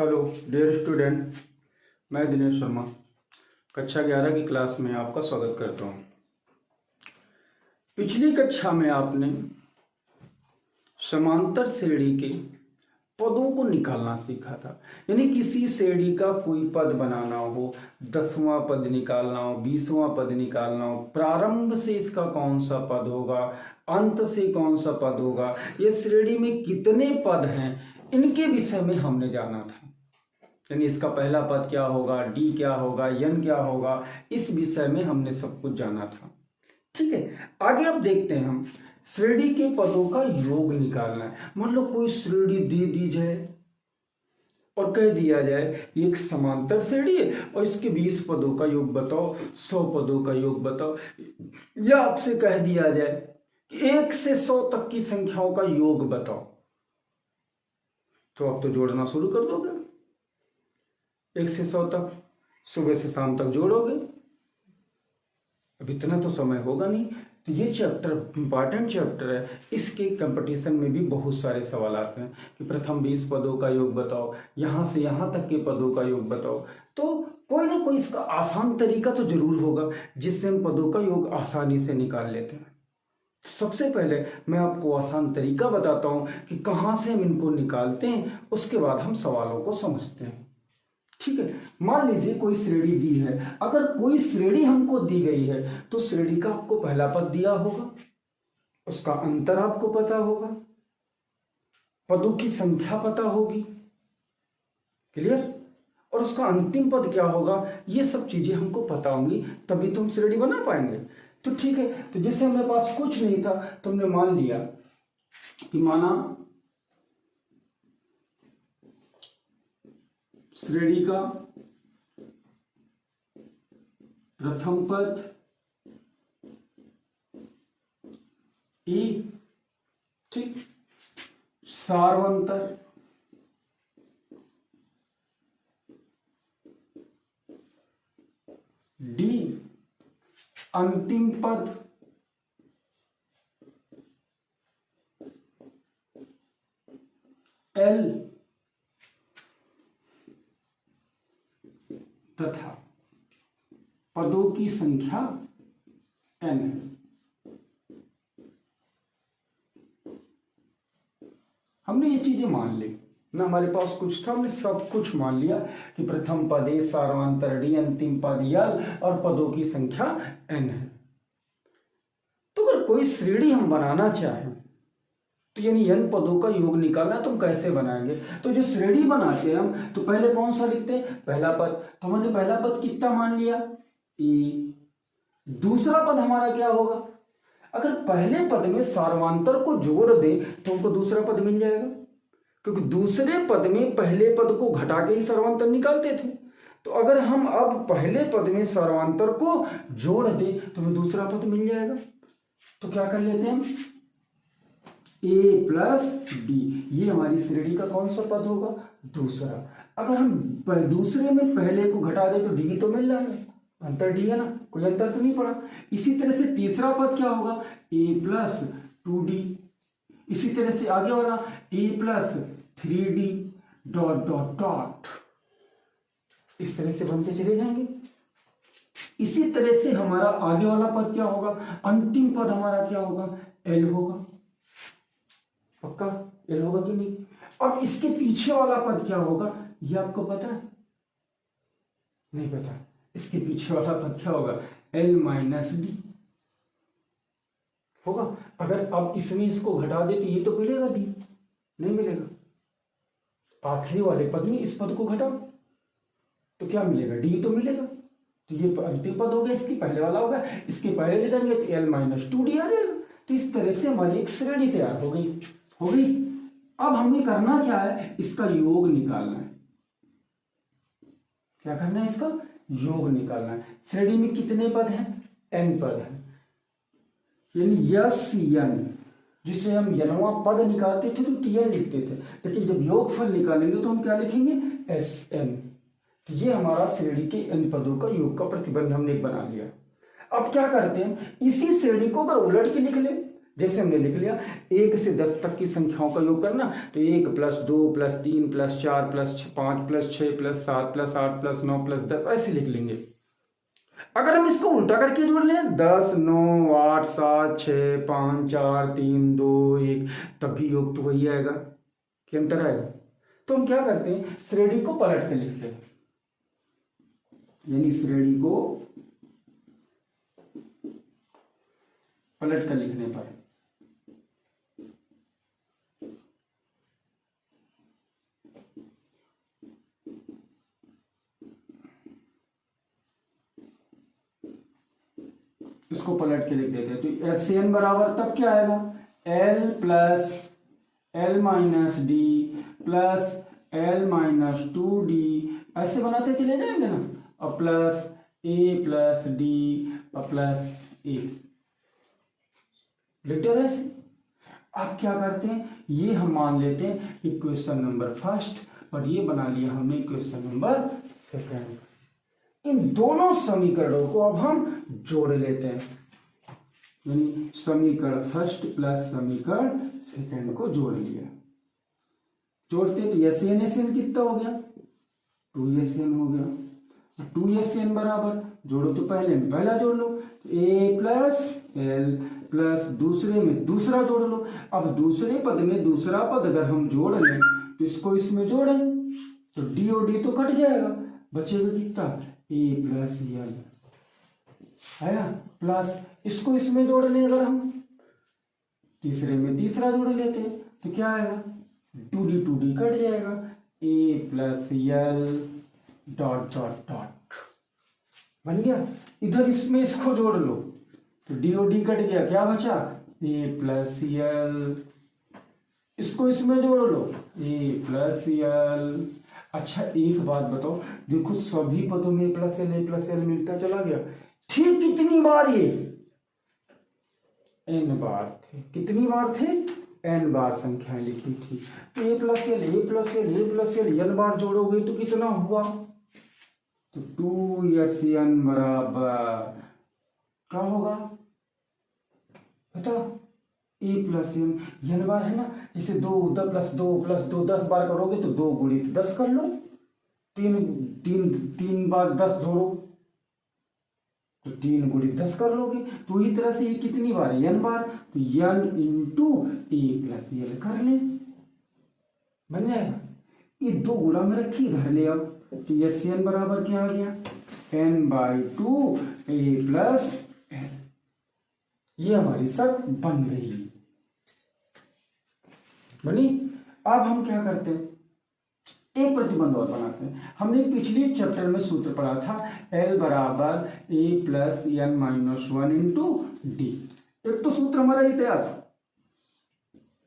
Hello dear student, मैं दिनेश शर्मा कक्षा 11 की क्लास में आपका स्वागत करता हूँ। पिछली कक्षा में आपने समांतर श्रेणी के पदों को निकालना सीखा था। यानी किसी श्रेणी का कोई पद बनाना हो, 10वां पद निकालना हो, 20वां पद निकालना हो, प्रारंभ से इसका कौन सा पद होगा, अंत से कौन सा पद होगा, ये श्रेणी में कितने पद हैं, इनके विषय में हमने जाना था। यानी इसका पहला पद क्या होगा, डी क्या होगा, एन क्या होगा, इस विषय में हमने सब कुछ जाना था। ठीक है, आगे अब देखते हैं हम श्रेणी के पदों का योग निकालना है। मान लो कोई श्रेणी दे दी जाए और कह दिया जाए एक समांतर श्रेणी है और इसके 20 पदों का योग बताओ, 100 पदों का योग बताओ, या आपसे कह दिया जाए कि 1 से 100 तक की संख्याओं का योग बताओ, तो आप तो जोड़ना शुरू कर दोगे। 1 से 100 तक सुबह से शाम तक जोड़ोगे। अब इतना तो समय होगा नहीं। तो ये चैप्टर इंपॉर्टेंट चैप्टर है। इसके कंपटीशन में भी बहुत सारे सवाल आते हैं कि प्रथम 20 पदों का योग बताओ, यहाँ से यहाँ तक के पदों का योग बताओ। तो कोई ना कोई इसका आसान तरीका तो जरूर होगा जिससे हम पदों का योग आसानी से निकाल लेते हैं। सबसे पहले मैं आपको आसान तरीका बताता हूँ कि कहाँ से हम इनको निकालते हैं, उसके बाद हम सवालों को समझते हैं। ठीक है, मान लीजिए कोई श्रेणी दी है। अगर कोई श्रेणी हमको दी गई है तो श्रेणी का आपको पहला पद दिया होगा, उसका अंतर आपको पता होगा, पदों की संख्या पता होगी, क्लियर, और उसका अंतिम पद क्या होगा, ये सब चीजें हमको पता होंगी, तभी तो हम श्रेणी बना पाएंगे। तो ठीक है, तो जैसे हमारे पास कुछ नहीं था तो हमने मान लिया कि माना श्रेणी का प्रथम पद ई, ठीक, सार्वंतर डी, अंतिम पद एल तथा पदों की संख्या n है। हमने ये चीजें मान ली ना, हमारे पास कुछ था, हमने सब कुछ मान लिया कि प्रथम पद ए, सार्वंतर डी, अंतिम पद एल और पदों की संख्या n है। तो अगर कोई श्रेणी हम बनाना चाहें तो यानी n पदों का योग निकालना है, तो हम कैसे बनाएंगे। तो जो श्रेणी बनाते हैं हम, तो पहले कौन सा लिखते हैं, पहला पद। तो हमने पहला पद कितना मान लिया, e। दूसरा पद हमारा क्या होगा, अगर पहले पद में सार्वंतर को जोड़ दें तो हमको दूसरा पद मिल जाएगा, क्योंकि दूसरे पद में पहले पद को घटा के ही सार्वंतर निकालते थे। तो अगर हम अब पहले पद में सार्वंतर को जोड़ दें तो हमें दूसरा पद मिल जाएगा। तो क्या कर लेते हैं हम, a प्लस डी, ये हमारी श्रेणी का कौन सा पद होगा, दूसरा। अगर हम दूसरे में पहले को घटा दें तो डी तो मिल जाएगा, अंतर डी है ना, कोई अंतर तो नहीं पड़ा। इसी तरह से तीसरा पद क्या होगा, a प्लस 2d। इसी तरह से आगे वाला a plus 3d dot dot dot, इस तरह से बनते चले जाएंगे। इसी तरह से हमारा आगे वाला पद क्या होगा, अंतिम पद हमारा क्या होगा, l होगा। पक्का एल होगा कि नहीं। और इसके पीछे वाला पद क्या होगा, ये आपको पता है, नहीं पता। इसके पीछे वाला पद क्या होगा, एल माइनस डी होगा। अगर अब इसमें इसको घटा दे तो ये तो मिलेगा, डी नहीं मिलेगा। आखिरी वाले पद में इस पद को घटाओ तो क्या मिलेगा, डी तो मिलेगा। तो ये अंतिम पद हो गया, इसकी पहले वाला होगा, इसके पहले ले देंगे तो एल माइनस 2d आ जाएगा। तो इस तरह से हमारी एक श्रेणी तैयार हो गई। अब हमें करना क्या है, इसका योग निकालना है। क्या करना है, इसका योग निकालना है। श्रेणी में कितने पद हैं, n पद हैं, यानी यस एन, जिसे हम यनवा पद निकालते थे तो tn लिखते थे, लेकिन जब योगफल निकालेंगे तो हम क्या लिखेंगे, sn। तो ये हमारा श्रेणी के n पदों का योग का प्रतिबंध हमने बना लिया। अब क्या करते हैं, इसी श्रेणी को अगर उलट के लिख ले, जैसे हमने लिख लिया 1 से 10 तक की संख्याओं का योग करना, तो 1 + 2 + 3 + 4 + 5 + 6 + 7 + 8 + 9 + 10 ऐसे लिख लेंगे। अगर हम इसको उल्टा करके जोड़ लें 10 9 8 7 6 5 4 3 2 1, तब भी योग तो वही आएगा कि अंतर आएगा। तो हम क्या करते हैं, श्रेणी को पलट के लिखते हैं, यानी श्रेणी को पलट कर लिखने पर इसको पलट के लिख देते हैं। तो SN बराबर तब क्या आएगा, L + L - D + L - 2D ऐसे बनाते चले जाएंगे ना, और plus A + D plus A लिख दिया ऐसे। अब क्या करते हैं, ये हम मान लेते हैं इक्वेशन नंबर फर्स्ट, और ये बना लिया हमने इक्वेशन नंबर सेकंड। इन दोनों समीकरणों को अब हम जोड़ लेते हैं, यानी समीकरण फर्स्ट प्लस समीकरण सेकंड को जोड़ लिया। जोड़ते तो SN कितना हो गया, 2SN हो गया। 2SN बराबर जोड़ो तो पहले में पहला जोड़ लो, A + L प्लस दूसरे में दूसरा जोड़ लो। अब दूसरे पद में दूसरा पद अगर हम जोड़ लें तो इसको इसमें जोड़ें तो D और D तो कट जाएगा, बचेगा कितना, A + L आया, प्लस इसको इसमें जोड़ लें अगर हम, तीसरे में तीसरा जोड़ लेते हैं तो क्या आएगा, 2D कट जाएगा, A + L ... बन गया। इधर इसमें इसको जोड़ लो तो D और D कट गया, क्या बचा, A + L। इसको इसमें जोड़ लो A + L। अच्छा एक बात बताओ, देखो सभी पदों में A + L मिलता चला गया, ठीक कितनी बार, ये n बार थे, कितनी बार थे, n बार संख्याएं लिखी थी। तो A + L n बार जोड़ोगे तो कितना हुआ, तो 2SN बराबर क्या होगा बताओ, A + n बार है ना, जैसे 2 + 2 + 2 10 बार करोगे तो 2 × 10 कर लो, 3 बार 10 जोड़ो तो 3 × 10 कर लोगे। तो इसी तरह से ये कितनी बार है, n बार, तो n × A + L कर ले, बन जाएगा। ये 2 गुणा में रखी इधर ले, अब तो SN बराबर क्या आ गया, n/2 A + L। ये हमारी शर्त बन गई, बनी। अब हम क्या करते हैं, एक प्रतिबंध और बनाते हैं। हमने पिछले चैप्टर में सूत्र पढ़ा था L बराबर A + n - 1 × D। एक तो सूत्र हमारा ये तैयार था,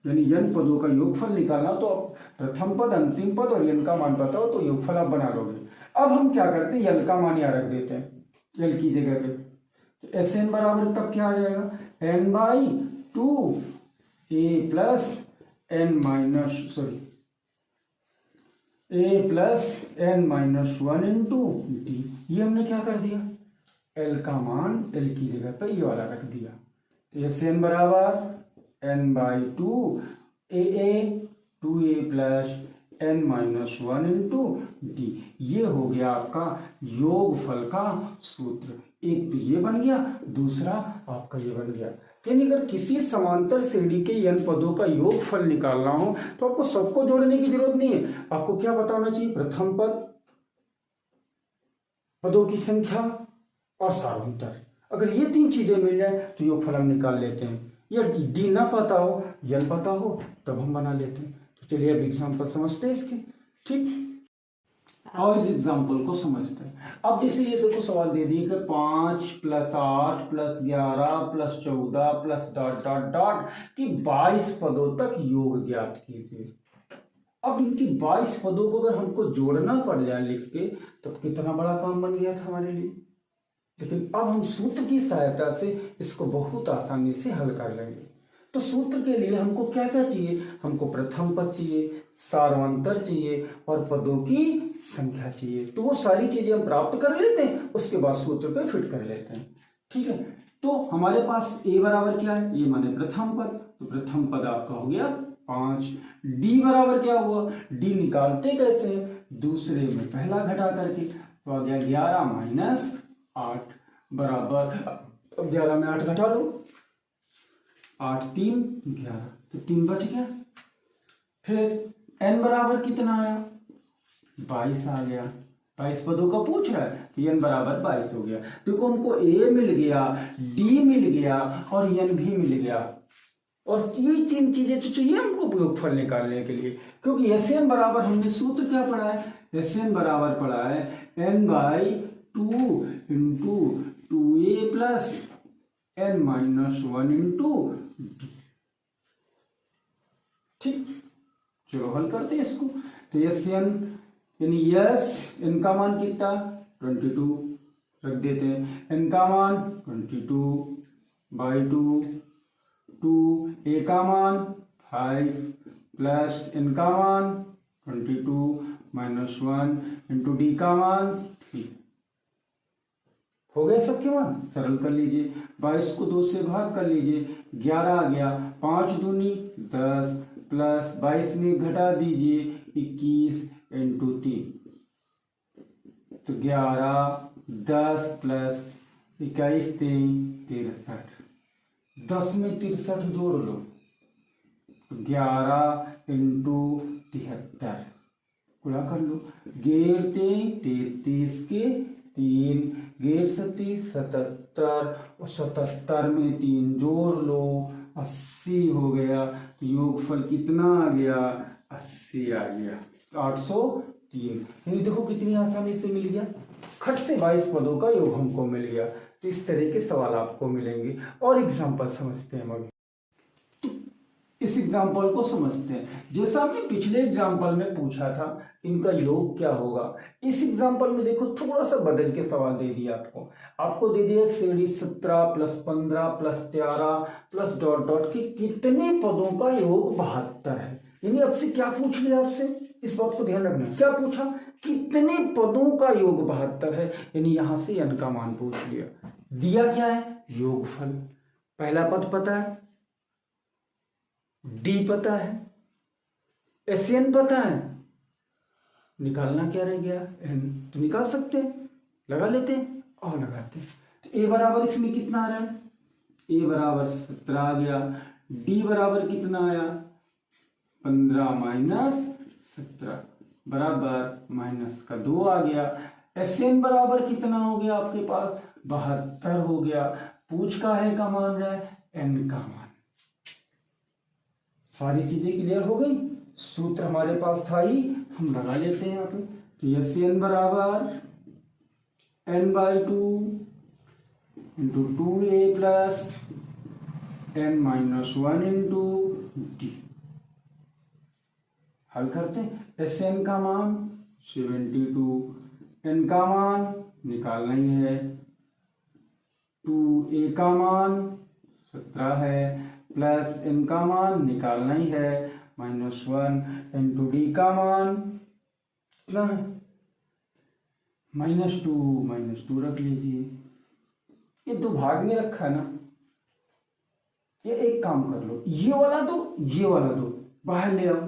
यानी n पदों का योगफल निकालना, तो प्रथम पद अंतिम पद और n का मान पता हो तो योगफल आप बना लोगे। अब हम क्या करते हैं, L का मान यहाँ रख देते हैं, L की जगह पे, तो SN बराबर तब क्या आ जाएगा, n/2 A + n - -1 × D। ये हमने क्या कर दिया, L का मान L की जगह पे ये वाला रख दिया, तो SN बराबर n/2 AA 2A + n - 1 × D। ये हो गया आपका योगफल का सूत्र। एक तो ये बन गया, दूसरा आपका ये बन गया। यानी अगर किसी समांतर श्रेणी के n पदों का योगफल निकालना हो तो आपको सबको जोड़ने की जरूरत नहीं है, आपको क्या बताना चाहिए, प्रथम पद, पदों की संख्या और सारांतर। अगर ये 3 चीजें मिल जाए तो योगफल हम निकाल लेते हैं, या D ना पता हो n पता हो तब हम बना लेते हैं। तो चलिए अब एग्जाम्पल समझते हैं इसके, ठीक, और इस एग्जाम्पल को समझते हैं। अब जैसे ये देखो सवाल दे दिए कि 5 + 8 + 11 + 14 ... कि 22 पदों तक योग ज्ञात कीजिए। अब इनकी 22 पदों को अगर हमको जोड़ना पड़ जाए लिख के, तो कितना बड़ा काम बन गया था हमारे लिए। लेकिन अब हम सूत्र की सहायता से इसको बहुत आसानी से हल कर लेंगे। तो सूत्र के लिए हमको क्या क्या चाहिए, हमको प्रथम पद चाहिए, सारांतर चाहिए और पदों की संख्या चाहिए। तो वो सारी चीजें हम प्राप्त कर लेते हैं, उसके बाद सूत्र पे फिट कर लेते हैं, ठीक है। तो हमारे पास a बराबर क्या है, ये माने प्रथम पद, तो प्रथम पद आपका हो गया 5। d बराबर क्या हुआ, d निकालते कैसे हैं, दूसरे में पहला घटा करके, तो आ गया 11 माइनस 8 बराबर, अब 11 में 8 घटा लो, 8 3 11, तो 3 बच गया। फिर n बराबर कितना आया, 22 आ गया, 22 पदों का पूछ रहा है, तो n बराबर 22 हो गया। देखो हमको a मिल गया, d मिल गया और n भी मिल गया, और ये 3 चीजें तो चाहिए हमको योगफल निकालने के लिए, क्योंकि Sn बराबर हमने सूत्र क्या पढ़ा है, Sn बराबर पढ़ा है n/2 into 2a plus n-1 into d। ठीक, चलो हल करते हैं इसको। तो Sn यानी n का मान कितना, 22 रख देते हैं, n का मान 22/2, 2 a का मान 5 प्लस n का मान 22-1 इंटू d का मान 3। हो गए सबके मान, सरल कर लीजिए, 22 को 2 से भाग कर लीजिए, 11 आ गया, 5 दूनी 10 प्लस 22 में घटा दीजिए 21 इंटू 3, तो 11 10 प्लस 21 63, 10 में 63 जोड़ लो, 11 इंटू 73 गुणा कर लो, 33 के 3, 77 और 77 में 3 जोड़ लो, 80 हो गया। तो योगफल कितना आ गया, 80 आ गया, 803। यानी देखो कितनी आसानी से मिल गया, खट से 22 पदों का योग हमको मिल गया। तो इस तरह के सवाल आपको मिलेंगे। और एग्जाम्पल समझते हैं अभी, इस एग्जाम्पल को समझते हैं। जैसा आपने पिछले एग्जाम्पल में पूछा था इनका योग क्या होगा, इस एग्जाम्पल में देखो थोड़ा सा बदल के सवाल दे दिया आपको दे दिया एक श्रेणी 17 plus 15 plus 13 plus dot dot के कितने पदों का योग 72 है। यानी आपसे क्या पूछ लिया, आपसे इस बात को ध्यान रखना, क्या पूछा, कितने पदों का योग 72 है। यानी यहां से n का मान पूछ लिया, दिया क्या है, योगफल। पहला पद पता है, d पता है, Sn पता है, निकालना क्या रह गया, n। तो निकाल सकते हैं, लगा लेते हैं और लगाते हैं। तो a बराबर इसमें कितना आ रहा है, a बराबर 17 आ गया, d बराबर कितना आया 15 माइनस 17 बराबर माइनस का 2 आ गया। Sn बराबर कितना हो गया आपके पास, 72 हो गया। पूछ का है का मान रहा है, n का मान। सारी चीजें क्लियर हो गई, सूत्र हमारे पास था ही, हम लगा लेते हैं यहाँ पे। तो Sn बराबर n/2 into 2a plus n-1 into d। हल करते हैं, Sn का मान 72, n का मान निकालना ही है, 2a का मान 17 है प्लस n का मान निकालना ही है -1 इंटू d का मान कितना है, -2 रख लीजिए। ये 2 भाग में रखा है ना, ये एक काम कर लो, ये वाला दो ये वाला दो बाहर ले आओ,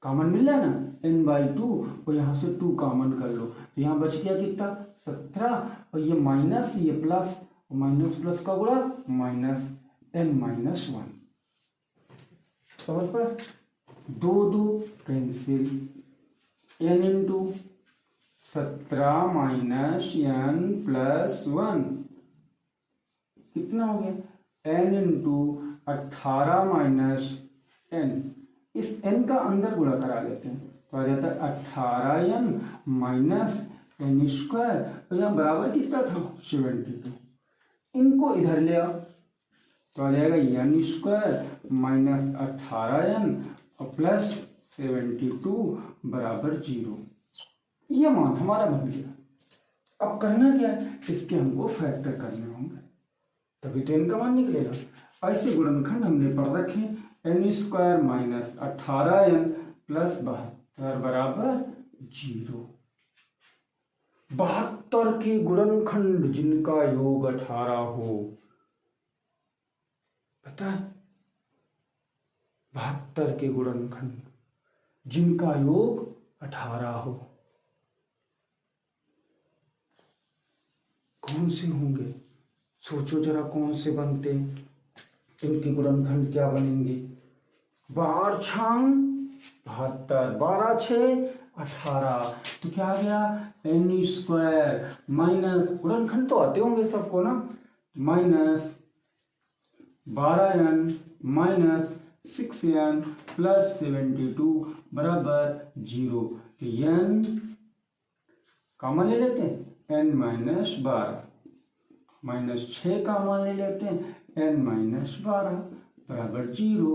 कॉमन मिल रहा है ना n/2, और यहाँ से 2 कॉमन कर लो, तो यहाँ बच गया कितना 17, और ये माइनस ये प्लस, माइनस प्लस का गुणा -n-1। समझ पर, 2 cancel, n into 17 minus n plus 1 कितना हो गया, n इंटू 18 माइनस n। इस n का अंदर गुणा करा लेते हैं, तो आ जाता है 18n माइनस n स्क्वायर, और यहाँ बराबर कितना था 72। इनको इधर ले आओ, तो आ जाएगा n स्क्वायर माइनस 18n और प्लस 72 बराबर 0। ये मान हमारा बन गया। अब करना क्या है, इसके हमको फैक्टर करने होंगे, तभी तो n का मान निकलेगा। ऐसे गुणनखंड हमने पढ़ रखे, n square minus 18n plus 72 बराबर 0। 72 के गुणनखंड जिनका योग 18 हो, पता है 72 के गुणनखंड जिनका योग 18 हो, कौन से होंगे? सोचो जरा कौन से बनते, इनके गुणनखंड क्या बनेंगे? 12 छांग 72, 12 छः 18, तो क्या आ गया n स्क्वायर माइनस, गुणनखंड तो आते होंगे सबको ना, minus 12n minus 6n plus 72 बराबर 0। तो n कॉमन ले लेते हैं, n माइनस 12 माइनस 6 कॉमन ले लेते हैं, n माइनस 12 बराबर 0।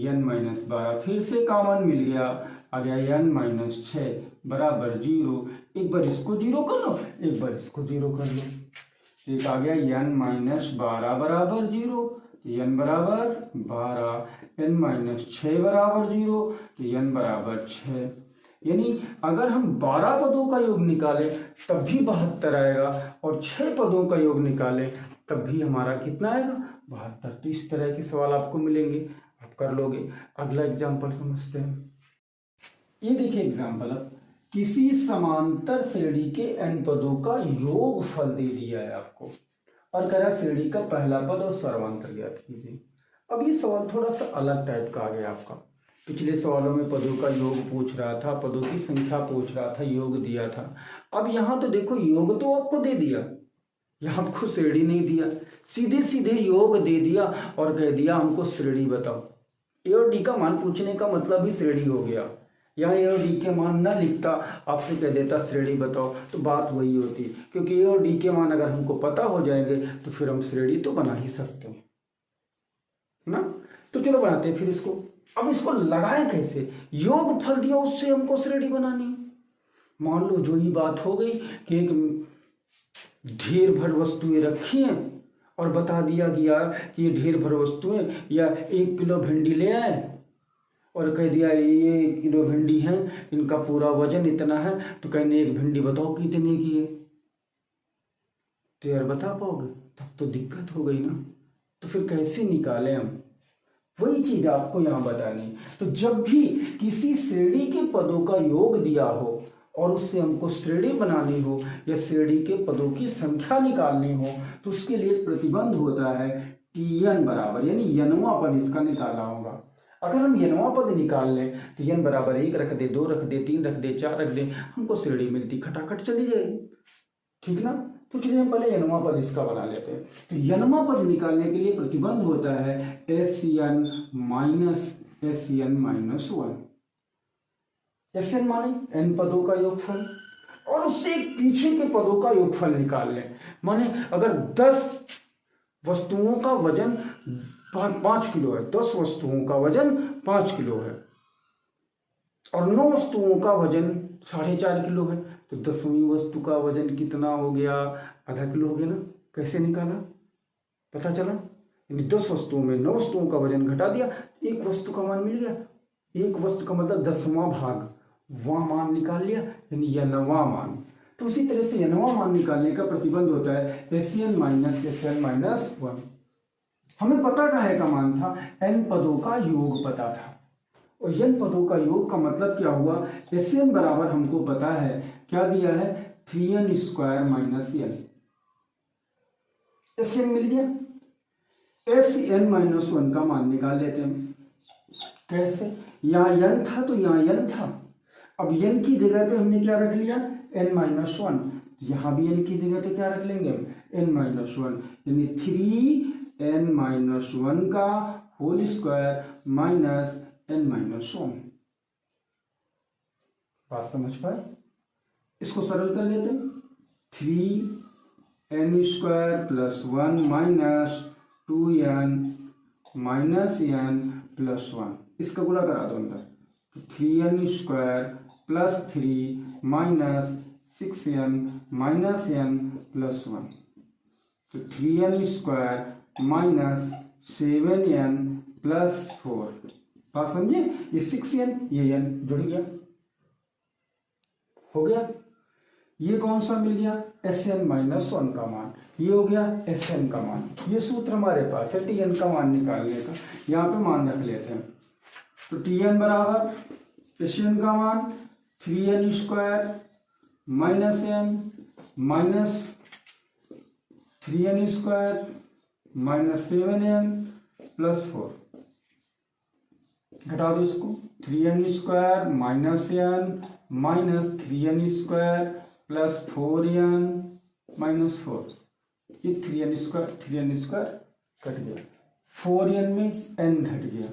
n माइनस 12 फिर से कॉमन मिल गया, आ गया n माइनस 6 बराबर 0। एक बार इसको 0 कर लो, एक बार इसको 0 कर लो, एक आ गया n माइनस 12 बराबर 0, n बराबर 12, n माइनस 6 बराबर 0, तो n बराबर 6। यानी अगर हम 12 पदों का योग निकालें तब भी 72 आएगा, और 6 पदों का योग निकालें तब भी हमारा कितना आएगा? 72। तो इस तरह के सवाल आपको मिलेंगे, आप कर लोगे। अगला एग्जाम्पल समझते हैं। ये देखिए एग्जाम्पल, अब किसी समांतर श्रेणी के n पदों का योगफल दे दिया है आपको, और कह रहा श्रेणी का पहला पद और सर्वांतर ज्ञात कीजिए। अब ये सवाल थोड़ा सा अलग टाइप का आ गया आपका। पिछले सवालों में पदों का योग पूछ रहा था, पदों की संख्या पूछ रहा था, योग दिया था। अब यहाँ तो देखो योग तो आपको दे दिया, यहाँ आपको श्रेणी नहीं दिया, सीधे सीधे योग दे दिया और कह दिया हमको श्रेणी बताओ। ए और डी का मान पूछने का मतलब ही श्रेणी हो गया। यहाँ ए और डी के मान न लिखता, आपसे कह देता श्रेणी बताओ, तो बात वही होती, क्योंकि ए और डी के मान अगर हमको पता हो जाएंगे तो फिर हम श्रेणी तो बना ही सकते हैं ना। तो चलो बनाते हैं फिर इसको। अब इसको लगाएं कैसे? योग फल दिया उससे हमको श्रेणी बनानी। मान लो जो ही बात हो गई कि एक ढेर भर वस्तुएं रखी हैं और बता दिया गया कि ये ढेर भर वस्तुएं, या 1 किलो भिंडी ले आए और कह दिया ये 1 किलो भिंडी है, इनका पूरा वजन इतना है, तो कहने एक भिंडी बताओ कितने की है। तो यार बता पाओगे? तब तो दिक्कत हो गई ना। तो फिर कैसे निकालें हम? वही चीज आपको यहाँ बतानी। तो जब भी किसी श्रेणी के पदों का योग दिया हो और उससे हमको श्रेणी बनानी हो या श्रेणी के पदों की संख्या निकालनी हो, तो उसके लिए प्रतिबंध होता है Tn बराबर, यानी यनवा पद इसका निकालना होगा। अगर हम यनवा पद निकाल लें तो n बराबर 1 रख दे, 2 रख दे, 3 रख दे, 4 रख दे, हमको श्रेणी मिलती खटाखट चली जाएगी, ठीक ना। तो चलिए हम पहले यनवा पद इसका बना लेते हैं। तो यनवा पद निकालने के लिए प्रतिबंध होता है Sn minus Sn minus 1। Sn माने n पदों का योगफल, और उससे एक पीछे के पदों का योगफल निकाल लें। माने अगर 10 वस्तुओं का वजन 5 किलो है, 10 वस्तुओं का वजन 5 किलो है, और 9 वस्तुओं का वजन 4.5 किलो है, तो 10वीं वस्तु का वजन कितना हो गया? आधा किलो हो गया ना। कैसे निकाला? पता चला, यानी 10 वस्तुओं में 9 वस्तुओं का वजन घटा दिया, एक वस्तु का मान मिल गया। एक वस्तु का मतलब 10वां भाग, वह मान निकाल लिया, यानी यनवा मान। तो उसी तरह से यनवा मान निकालने का प्रतिबंध होता है Sn माइनस Sn माइनस 1। हमें पता काहे का मान था? n पदों का योग पता था, और n पदों का योग का मतलब क्या हुआ? Sn बराबर हमको पता है, क्या दिया है? 3n square minus n। Sn मिल गया, Sn माइनस 1 का मान निकाल लेते हैं। कैसे? यहाँ n था तो यहाँ n था, अब n की जगह पे हमने क्या रख लिया? n minus 1। यहाँ भी n की जगह पे क्या रख लेंगे? n माइनस 1, यानी 3n माइनस 1 का whole square minus n minus 1। बात समझ पाए? इसको सरल कर लेते हैं। 3n square plus 1 minus 2n minus n plus 1, इसका गुणा करा दो अंदर, तो 3n square plus 3 minus 6n minus n plus 1, तो 3n square minus 7n plus 4। बात समझे? ये 6n, ये n जुड़ गया, हो गया। ये कौन सा मिल गया, Sn माइनस 1 का मान, ये हो गया Sn का मान। ये सूत्र हमारे पास है Tn का मान निकालने का, यहाँ पे मान रख लेते हैं। तो Tn बराबर Sn का मान 3n square minus n minus 3n square minus 7n plus 4, घटा दो इसको, 3n square minus n minus 3n square plus 4n minus 4, ये 3n स्क्वायर कट गया, 4n में n घट गया,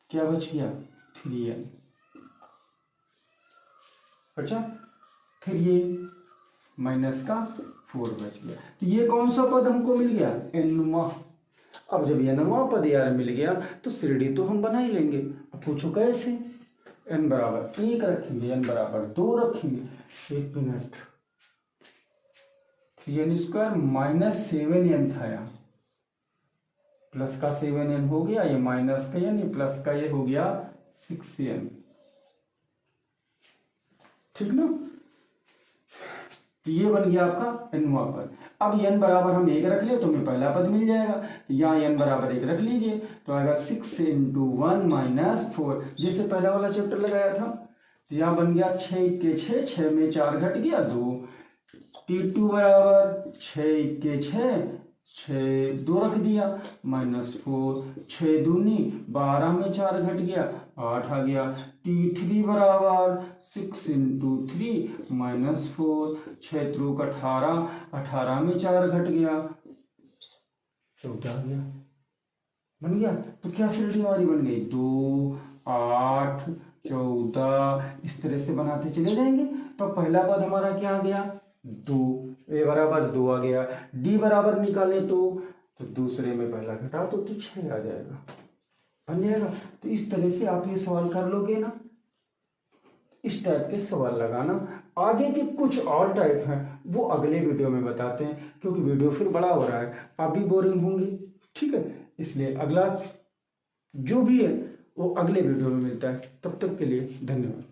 क्या बच गया 3n। अच्छा, फिर ये माइनस का 4 बच गया। तो ये कौन सा पद हमको मिल गया, n वां। अब जब n वां पद यार मिल गया तो श्रेणी तो हम बना ही लेंगे। अब पूछो कैसे, n बराबर 1 रखेंगे, n बराबर 2 रखेंगे, 1 minute, 3n square minus 7n था यहाँ, प्लस का 7n हो गया, ये माइनस का n, ये प्लस का ये हो गया 6n, ठीक ना। तो ये बन गया आपका n वां पद। अब n बराबर हम 1 रख ले तो हमें पहला पद मिल जाएगा, यहाँ n बराबर 1 रख लीजिए तो आएगा 6 इंटू 1 माइनस 4, जैसे पहला वाला चैप्टर लगाया था। तो यहाँ बन गया 6 के 6, 6 में 4 घट गया 2, T2 बराबर 6 के 6, 6 2 रख दिया माइनस 4, 6 दूनी 12 में 4 घट गया 8 आ गया, T3 बराबर 6 इंटू 3 माइनस 4, 6 त्रुक 18, 18 में 4 घट गया 14 आ गया, बन गया। तो क्या श्रेणी हमारी बन गई, 2 8 14, इस तरह से बनाते चले जाएंगे। तो पहला पद हमारा क्या आ गया 2, ए बराबर 2 आ गया, डी बराबर निकालें तो दूसरे में पहला घटा तो 6 आ जाएगा, बन जाएगा। तो इस तरह से आप ये सवाल कर लोगे ना, इस टाइप के सवाल लगाना। आगे के कुछ और टाइप हैं वो अगले वीडियो में बताते हैं, क्योंकि वीडियो फिर बड़ा हो रहा है, आप भी बोरिंग होंगे, ठीक है। इसलिए अगला जो भी है वो अगले वीडियो में मिलता है। तब तक के लिए धन्यवाद।